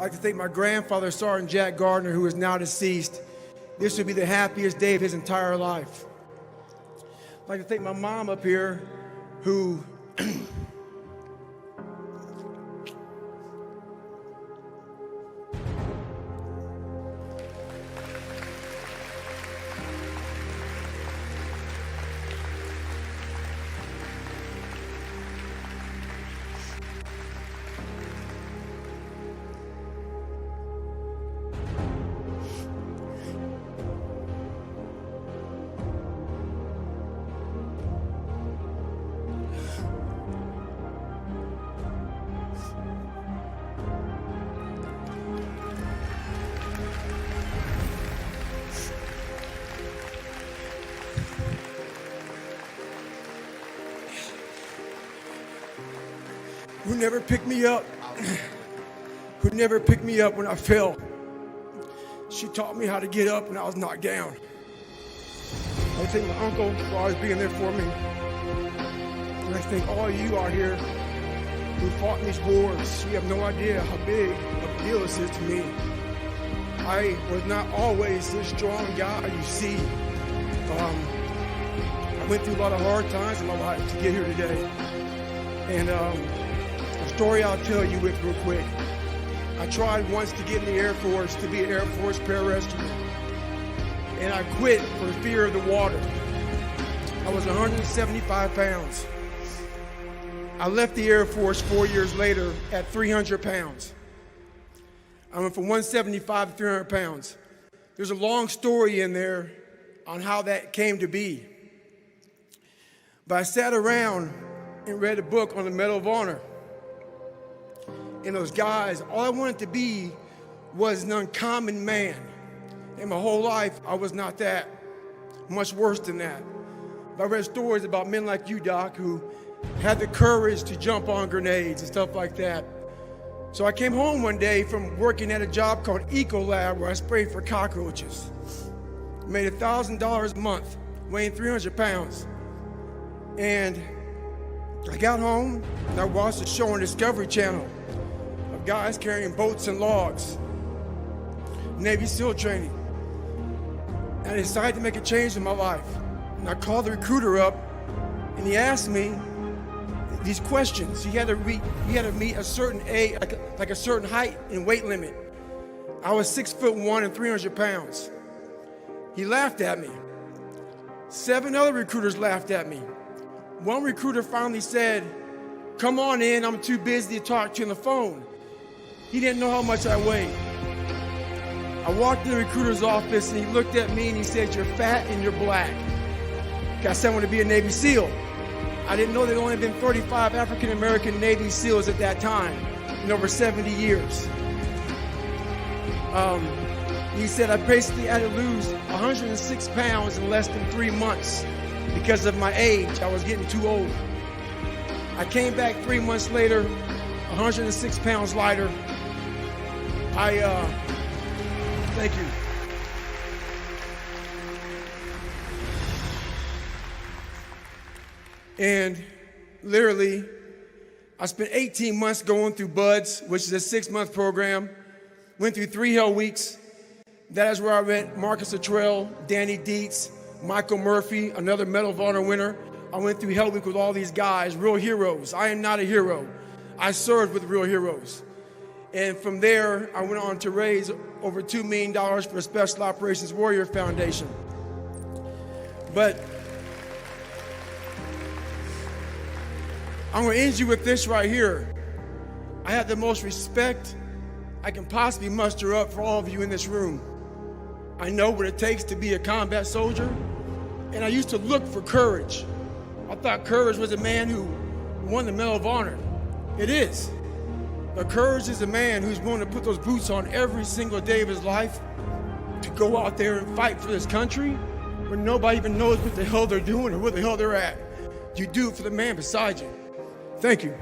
like to thank my grandfather, Sergeant Jack Gardner, who is now deceased. This would be the happiest day of his entire life. I'd like to thank my mom up here, who never picked me up, who never picked me up when I fell. She taught me how to get up when I was knocked down. I thank my uncle for always being there for me. And I thank all of you out here who fought in these wars. You have no idea how big of a deal this is to me. I was not always this strong guy you see. I went through a lot of hard times in my life to get here today. And a story I'll tell you with real quick. I tried once to get in the Air Force, to be an Air Force pararescue. And I quit for fear of the water. I was 175 pounds. I left the Air Force 4 years later at 300 pounds. I went from 175 to 300 pounds. There's a long story in there on how that came to be. But I sat around and read a book on the Medal of Honor. And those guys, all I wanted to be was an uncommon man. And my whole life, I was not that. Much worse than that. But I read stories about men like you, Doc, who had the courage to jump on grenades and stuff like that. So I came home one day from working at a job called Ecolab, where I sprayed for cockroaches. I made $1,000 a month, weighing 300 pounds. And I got home and I watched a show on Discovery Channel of guys carrying boats and logs, Navy SEAL training. And I decided to make a change in my life. And I called the recruiter up and he asked me these questions. He had to meet a certain age, like a certain height and weight limit. I was 6'1" and 300 pounds. He laughed at me. 7 other recruiters laughed at me. One recruiter finally said, "Come on in, I'm too busy to talk to you on the phone." He didn't know how much I weighed. I walked in the recruiter's office and he looked at me and he said, "You're fat and you're black." I said I wanted to be a Navy SEAL. I didn't know there had only been 35 African-American Navy SEALs at that time in over 70 years. He said I basically had to lose 106 pounds in less than 3 months because of my age. I was getting too old. I came back 3 months later, 106 pounds lighter. Thank you. And literally, I spent 18 months going through BUDS, which is a 6-month program. Went through 3 hell weeks. That is where I met Marcus Luttrell, Danny Dietz, Michael Murphy, another Medal of Honor winner. I went through hell week with all these guys, real heroes. I am not a hero. I served with real heroes. And from there, I went on to raise over $2 million for the Special Operations Warrior Foundation. But I'm going to end you with this right here. I have the most respect I can possibly muster up for all of you in this room. I know what it takes to be a combat soldier, and I used to look for courage. I thought courage was a man who won the Medal of Honor. It is. But courage is a man who's willing to put those boots on every single day of his life to go out there and fight for this country when nobody even knows what the hell they're doing or where the hell they're at. You do it for the man beside you. Thank you.